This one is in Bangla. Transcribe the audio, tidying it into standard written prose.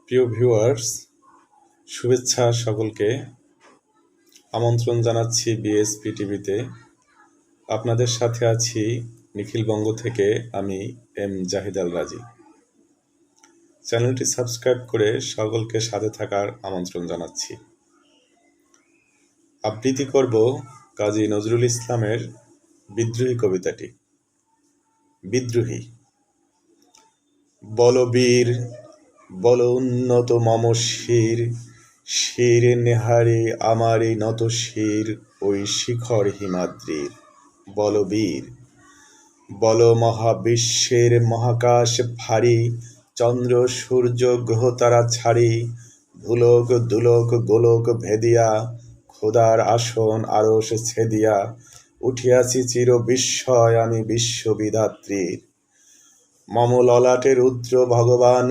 প্রিয় ভিউয়ার্স, শুভেচ্ছা সকলকে। আমন্ত্রণ জানাচ্ছি বিএসপি টিভিতে। আপনাদের সাথে আছি নিখিলবঙ্গ থেকে আমি এম জাহিদ আল রাজি। চ্যানেলটি সাবস্ক্রাইব করে সকলকে সাথে থাকার আমন্ত্রণ জানাচ্ছি। আবৃত্তি করব কাজী নজরুল ইসলামের বিদ্রোহী কবিতাটি। বিদ্রোহী। বলবীর বল উন্নত মম শির, শির নেহারে আমারই নত শির ওই শিখর হিমাদ্রির। বলবীর বল মহাবিশ্বের মহাকাশ ভারী, চন্দ্র সূর্য গ্রহ তারা ছাড়ি, ভুলোক দুলোক গোলক ভেদিয়া, খোদার আসন আরশ ছেদিয়া, উঠিয়াছি চির বিস্ময় আমি বিশ্ববিধাত্রীর। মম ললাটে রুদ্র ভগবান